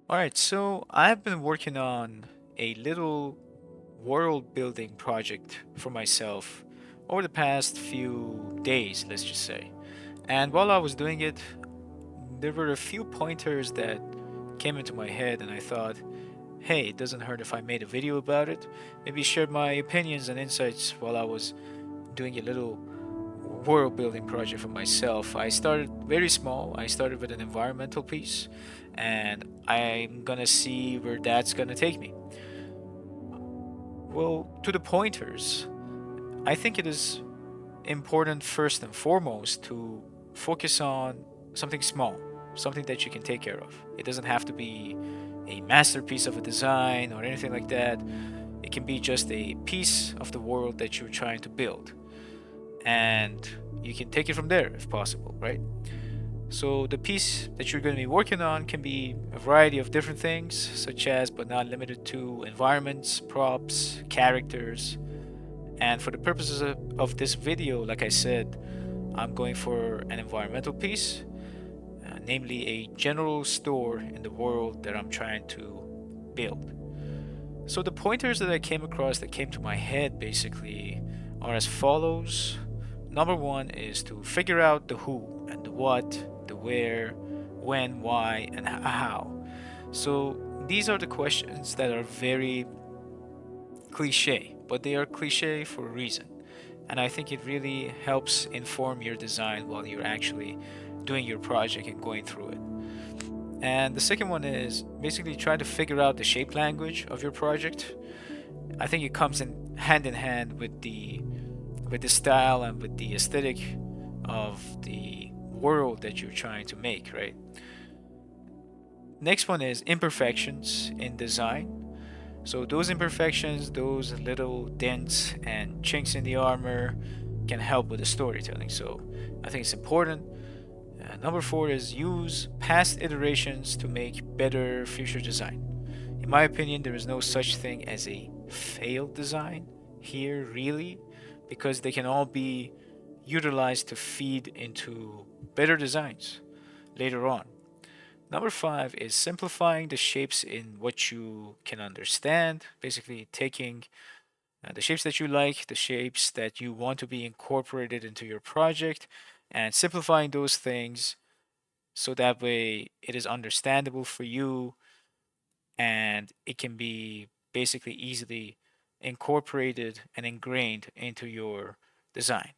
Alright, so I've been working on a little world building project for myself over the past few days, let's just say. And while I was doing it, there were a few pointers that came into my head, and I thought, hey, it doesn't hurt if I made a video about it. Maybe share my opinions and insights while I was doing a little world building project for myself. I started very small. I started with an environmental piece, and I'm gonna see where that's gonna take me. Well, to the pointers, I think it is important first and foremost to focus on something small, something that you can take care of. It doesn't have to be a masterpiece of a design or anything like that. It can be just a piece of the world that you're trying to build. And you can take it from there if possible, right? So the piece that you're going to be working on can be a variety of different things, such as but not limited to environments, props, characters. And for the purposes of this video, like I said, I'm going for an environmental piece, namely a general store in the world that I'm trying to build. So the pointers that I came across that came to my head basically are as follows. Number one is to figure out the who and the what, the where, when, why, and how. So these are the questions that are very cliche, but they are cliche for a reason. And I think it really helps inform your design while you're actually doing your project and going through it. And the second one is basically try to figure out the shape language of your project. I think it comes in hand with the style and with the aesthetic of the world that you're trying to make, right? Next one is imperfections in design. So those imperfections, those little dents and chinks in the armor can help with the storytelling. So I think it's important. Number four is use past iterations to make better future design. In my opinion, there is no such thing as a failed design here, really, because they can all be utilized to feed into better designs later on. Number five is simplifying the shapes in what you can understand, basically taking the shapes that you like, the shapes that you want to be incorporated into your project, and simplifying those things so that way it is understandable for you and it can be basically easily incorporated and ingrained into your design.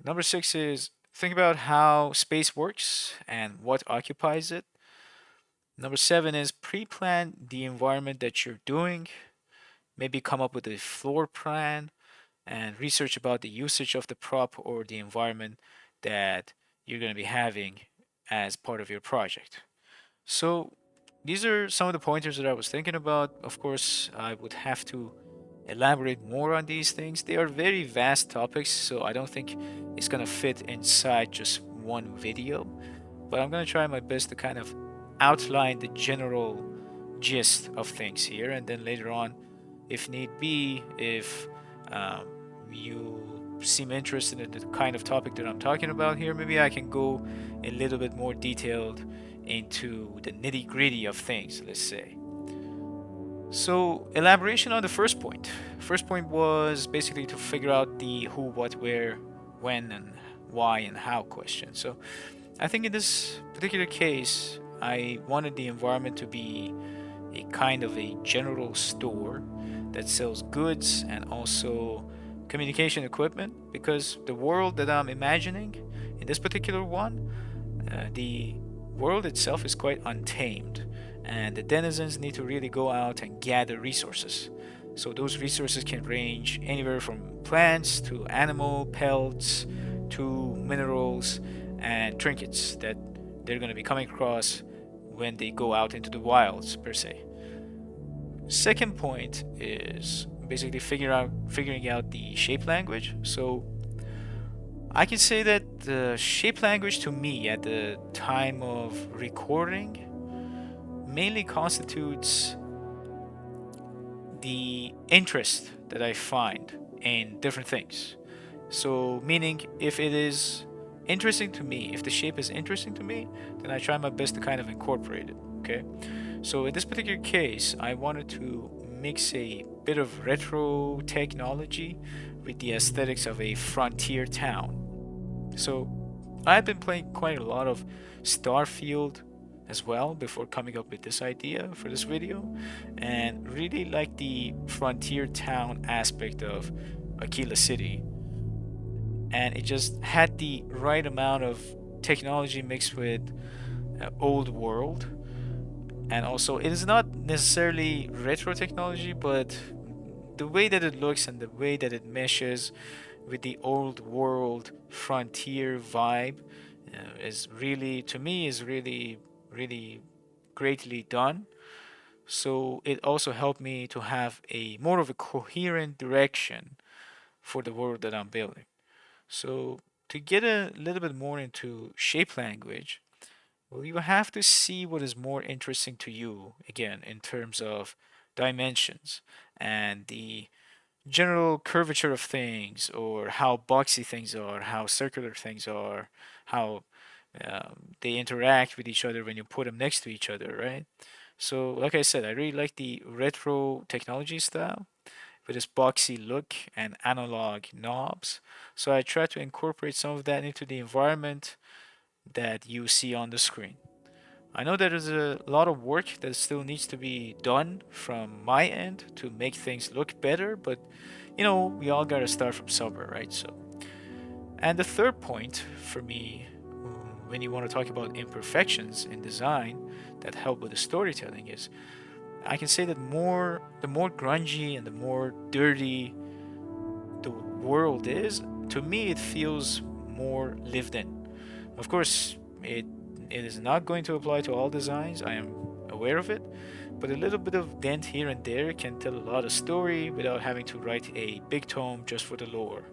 Number six is think about how space works and what occupies it. Number seven is pre plan the environment that you're doing. Maybe come up with a floor plan and research about the usage of the prop or the environment that you're going to be having as part of your project. So these are some of the pointers that I was thinking about. Of course, I would have to elaborate more on these things. They are very vast topics, so I don't think it's going to fit inside just one video. But I'm going to try my best to kind of outline the general gist of things here, and then later on, if need be, if um, you seem interested in the kind of topic that I'm talking about here, maybe I can go a little bit more detailed into the nitty gritty of things, let's say. So, elaboration on the first point. First point was basically to figure out the who, what, where, when, and why and how question. So, I think in this particular case, I wanted the environment to be a kind of a general store that sells goods and also communication equipment because the world that I'm imagining in this particular one, the world itself is quite untamed and the denizens need to really go out and gather resources. So those resources can range anywhere from plants to animal pelts to minerals and trinkets that they're going to be coming across when they go out into the wilds per se. Second point is basically figuring out the shape language. So I can say that the shape language to me at the time of recording mainly constitutes the interest that I find in different things. So, meaning if it is interesting to me, if the shape is interesting to me, then I try my best to kind of incorporate it. Okay. So in this particular case, I wanted to mix a bit of retro technology with the aesthetics of a frontier town. So I've been playing quite a lot of Starfield as well before coming up with this idea for this video, and really like the frontier town aspect of Aquila City. And it just had the right amount of technology mixed with old world. And also, it is not necessarily retro technology, but the way that it looks and the way that it meshes with the old world frontier vibe is really, to me, is really, really greatly done. So it also helped me to have a more of a coherent direction for the world that I'm building. So to get a little bit more into shape language, well, you have to see what is more interesting to you, again, in terms of dimensions and the general curvature of things, or how boxy things are, how circular things are, how they interact with each other when you put them next to each other, right? So, like I said, I really like the retro technology style with its boxy look and analog knobs. So, I try to incorporate some of that into the environment that you see on the screen. I know there is a lot of work that still needs to be done from my end to make things look better, but we all gotta start from somewhere, right? So, and the third point for me, when you want to talk about imperfections in design that help with the storytelling, is I can say that the more grungy and the more dirty the world is, to me it feels more lived in. Of course, it is not going to apply to all designs. I am aware of it, but a little bit of dent here and there can tell a lot of story without having to write a big tome just for the lore.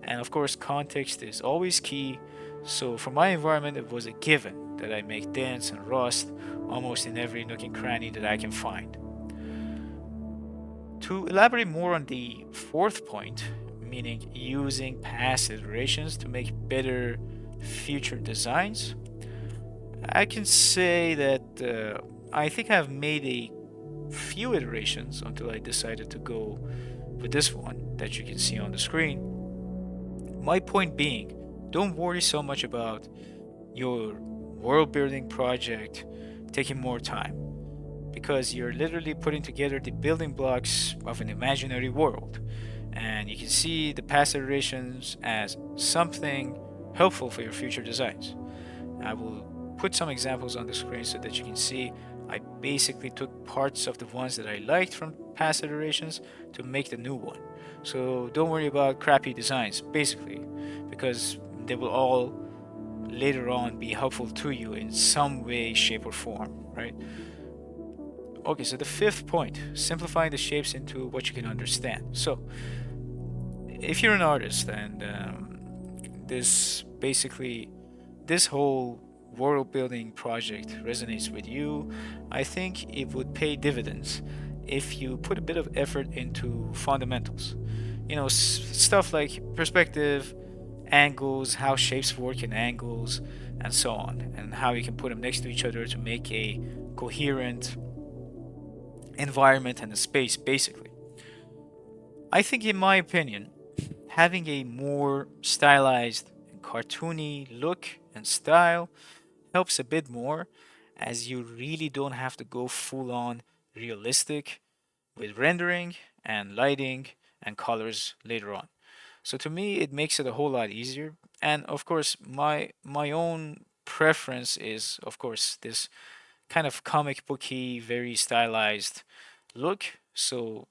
And of course, context is always key. So for my environment, it was a given that I make dents and rust almost in every nook and cranny that I can find. To elaborate more on the fourth point, meaning using past iterations to make better future designs, I can say that I think I've made a few iterations until I decided to go with this one that you can see on the screen. My point being, don't worry so much about your world building project taking more time, because you're literally putting together the building blocks of an imaginary world. And you can see the past iterations as something helpful for your future designs. I will put some examples on the screen so that you can see I basically took parts of the ones that I liked from past iterations to make the new one. So don't worry about crappy designs, basically, because they will all later on be helpful to you in some way, shape, or form, right? Okay, so the fifth point, simplifying the shapes into what you can understand. So, if you're an artist and this basically this whole world building project resonates with you, I think it would pay dividends if you put a bit of effort into fundamentals. Stuff like perspective, angles, how shapes work in angles, and so on, and how you can put them next to each other to make a coherent environment and a space, basically. I think, in my opinion, having a more stylized and cartoony look and style helps a bit more, as you really don't have to go full on realistic with rendering and lighting and colors later on. So to me, it makes it a whole lot easier. And of course, my own preference is, of course, this kind of comic booky, very stylized look. So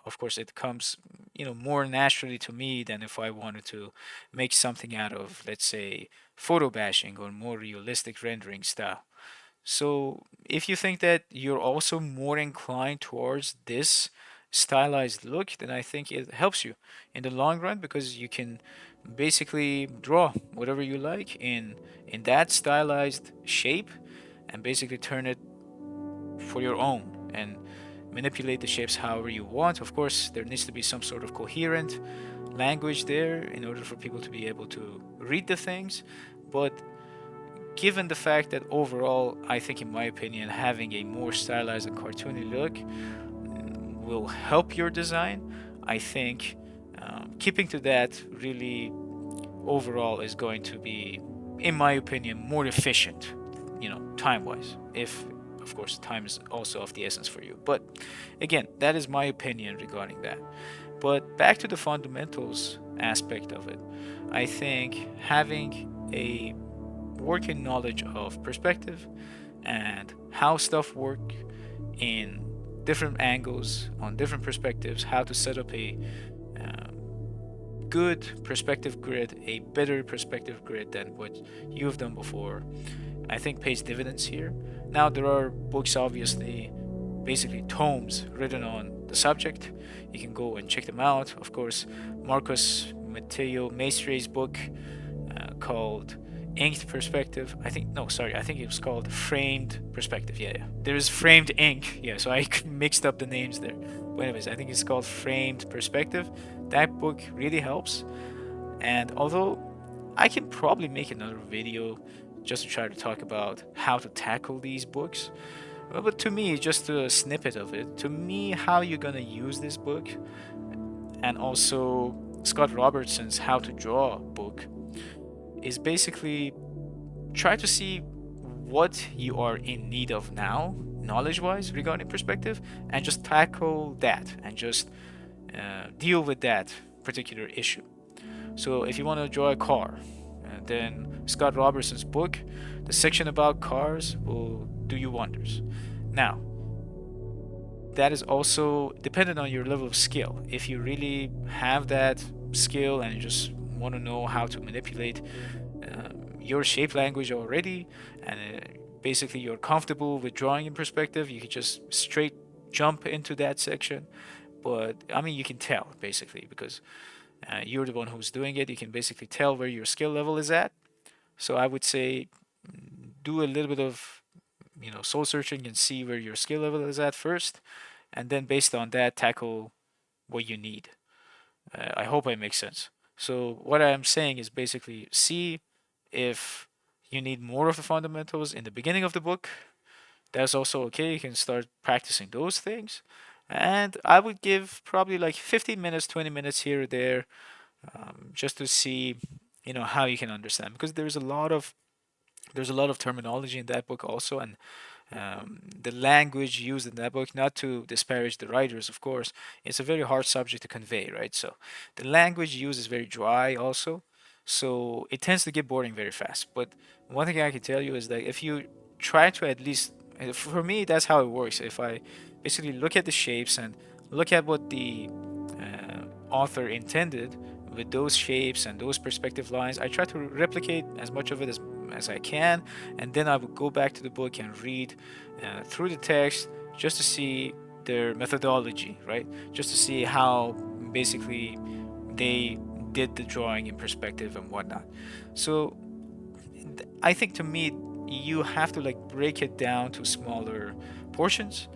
of course, it comes more naturally to me than if I wanted to make something out of, let's say, photo bashing or more realistic rendering style. So if you think that you're also more inclined towards this stylized look, then I think it helps you in the long run, because you can basically draw whatever you like in that stylized shape and basically turn it for your own and manipulate the shapes however you want. Of course, there needs to be some sort of coherent language there in order for people to be able to read the things, but given the fact that overall, I think, in my opinion, having a more stylized and cartoony look will help your design. I think keeping to that really overall is going to be, in my opinion, more efficient, time wise. If, of course, time is also of the essence for you. But again, that is my opinion regarding that. But back to the fundamentals aspect of it, I think having a working knowledge of perspective and how stuff work in different angles on different perspectives, how to set up a good perspective grid, a better perspective grid than what you've done before, I think pays dividends here. Now, there are books, obviously, basically tomes written on the subject. You can go and check them out. Of course, Marcos Matteo Maestre's book called Inked Perspective. I think it was called Framed Perspective. Yeah, yeah. There is Framed Ink. Yeah, so I mixed up the names there. But anyways, I think it's called Framed Perspective. That book really helps. And although I can probably make another video just to try to talk about how to tackle these books, but to me, just a snippet of it, to me, how you're gonna use this book, and also Scott Robertson's How to Draw book, is basically try to see what you are in need of now, knowledge wise, regarding perspective, and just tackle that and just deal with that particular issue. So if you want to draw a car, then Scott Robertson's book, the section about cars, will do you wonders. Now, that is also dependent on your level of skill. If you really have that skill and you just want to know how to manipulate your shape language already, and basically you're comfortable with drawing in perspective, you can just straight jump into that section. But I mean, you can tell basically because you're the one who's doing it. You can basically tell where your skill level is at. So I would say do a little bit of soul searching and see where your skill level is at first, and then based on that tackle what you need. I hope I make sense. So what I'm saying is basically see if you need more of the fundamentals in the beginning of the book. That's also okay. You can start practicing those things. And I would give probably like 15 minutes, 20 minutes here or there, just to see, how you can understand. Because there's a lot of terminology in that book also, and the language used in that book, not to disparage the writers, of course, it's a very hard subject to convey, right? So the language used is very dry also. So it tends to get boring very fast. But one thing I can tell you is that if you try to at least, for me, that's how it works. If I basically look at the shapes and look at what the author intended with those shapes and those perspective lines, I try to replicate as much of it as I can, and then I would go back to the book and read through the text just to see their methodology, right? Just to see how basically they did the drawing in perspective and whatnot. So I think to me, you have to like break it down to smaller portions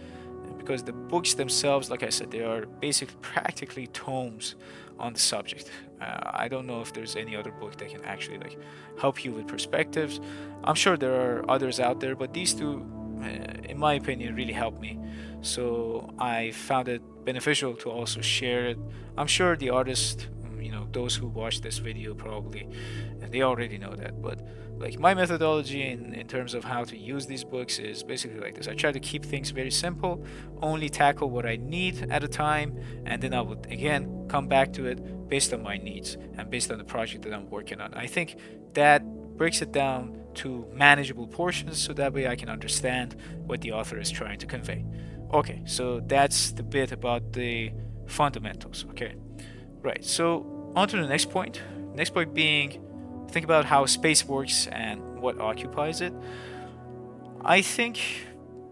because the books themselves, like I said, they are basically practically tomes on the subject. I don't know if there's any other book that can actually like help you with perspectives. I'm sure there are others out there, but these two, in my opinion, really helped me. So I found it beneficial to also share it. I'm sure the artist, those who watch this video probably, they already know that. But like my methodology in terms of how to use these books is basically like this. I try to keep things very simple, only tackle what I need at a time, and then I would again come back to it based on my needs and based on the project that I'm working on. I think that breaks it down to manageable portions so that way I can understand what the author is trying to convey. Okay, so that's the bit about the fundamentals. Okay, right. So on to the next point. Next point being think about how space works and what occupies it. I think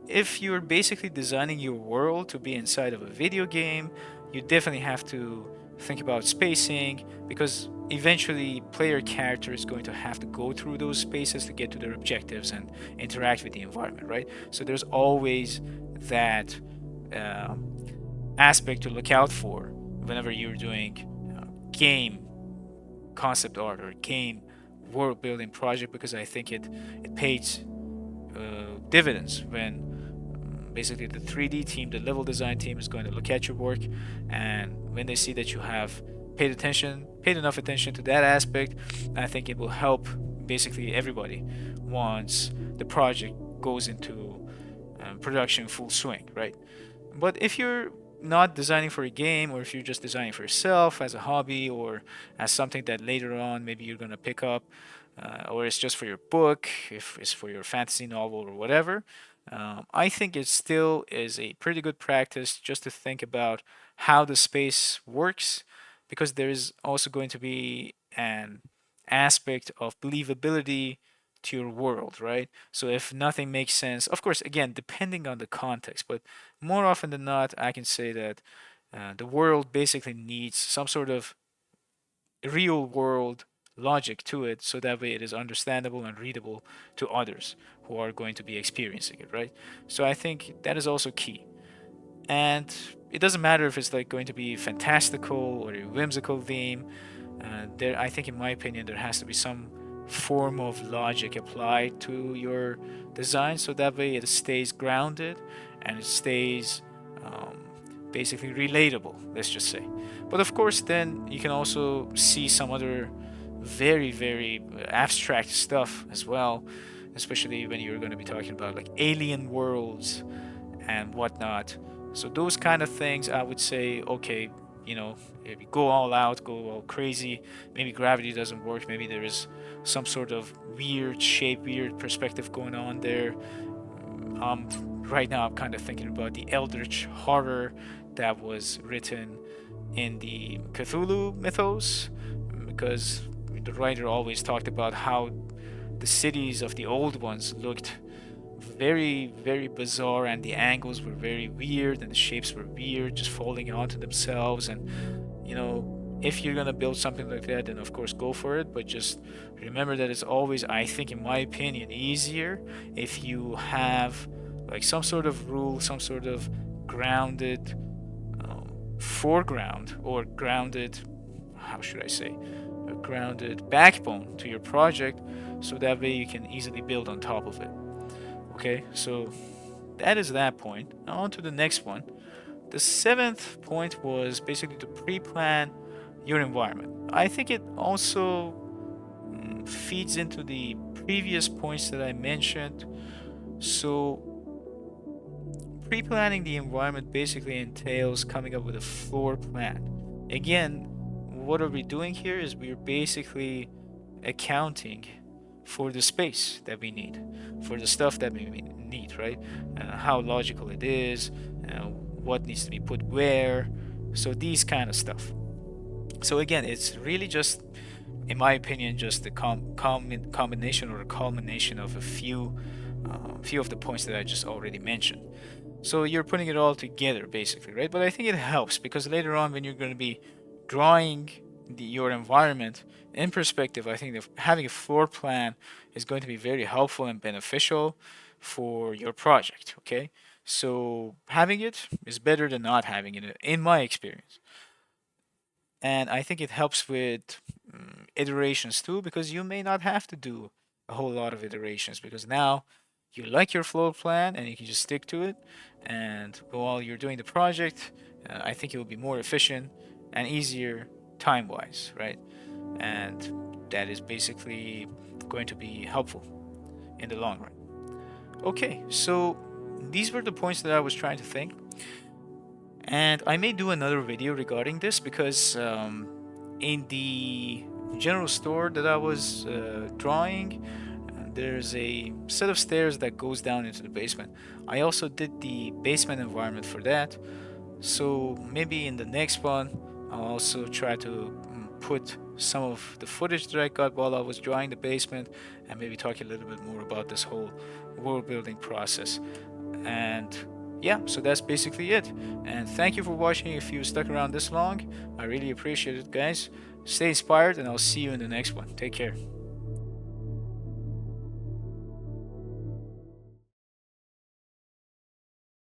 if you're basically designing your world to be inside of a video game, you definitely have to think about spacing because eventually player character is going to have to go through those spaces to get to their objectives and interact with the environment, right? So there's always that uh, aspect to look out for whenever you're doing game concept art or game world building project, because I think it pays dividends when basically the 3D team, the level design team, is going to look at your work, and when they see that you have paid enough attention to that aspect, I think it will help basically everybody once the project goes into production full swing, right? But if you're not designing for a game, or if you're just designing for yourself as a hobby, or as something that later on maybe you're going to pick up, or it's just for your book, if it's for your fantasy novel or whatever, I think it still is a pretty good practice just to think about how the space works, because there is also going to be an aspect of believability to your world, right? So if nothing makes sense, of course, again, depending on the context, but more often than not, I can say that the world basically needs some sort of real world logic to it, so that way it is understandable and readable to others who are going to be experiencing it, right? So I think that is also key. And it doesn't matter if it's like going to be fantastical or a whimsical theme. There, I think, in my opinion, there has to be some form of logic applied to your design, so that way it stays grounded and it stays um, basically relatable, let's just say. But of course, then you can also see some other very, very abstract stuff as well, especially when you're going to be talking about like alien worlds and whatnot. So those kind of things, I would say, okay, you know, if you go all out, go all crazy, maybe gravity doesn't work, maybe there is some sort of weird shape, weird perspective going on there. Right now, I'm kind of thinking about the eldritch horror that was written in the Cthulhu mythos, because the writer always talked about how the cities of the old ones looked very, very bizarre, and the angles were very weird, and the shapes were weird, just folding onto themselves. And you know, if you're gonna build something like that, then of course go for it. But just remember that it's always, I think, in my opinion, easier if you have like some sort of rule, some sort of grounded foreground, or grounded, how should I say, a grounded backbone to your project, so that way you can easily build on top of it. Okay, so that is that point. Now on to the next one. The seventh point was basically to pre-plan your environment. I think it also feeds into the previous points that I mentioned. So pre-planning the environment basically entails coming up with a floor plan. Again, what are we doing here is we're basically accounting for the space that we need, for the stuff that we need, right? How logical it is, what needs to be put where, so these kind of stuff. So again, it's really just, in my opinion, just the combination or a culmination of a few of the points that I just already mentioned. So you're putting it all together basically, right? But I think it helps because later on, when you're going to be drawing your environment in perspective, I think that having a floor plan is going to be very helpful and beneficial for your project. Okay, so having it is better than not having it, in my experience. And I think it helps with iterations too, because you may not have to do a whole lot of iterations, because now you like your floor plan and you can just stick to it. And while you're doing the project, I think it will be more efficient and easier time wise, right? And that is basically going to be helpful in the long run. Okay, so these were the points that I was trying to think. And I may do another video regarding this, because in the general store that I was drawing, there's a set of stairs that goes down into the basement. I also did the basement environment for that. So maybe in the next one, I'll also try to put some of the footage that I got while I was drawing the basement, and maybe talk a little bit more about this whole world building process. And yeah, so that's basically it. And thank you for watching. If you stuck around this long, I really appreciate it, guys. Stay inspired, and I'll see you in the next one. Take care.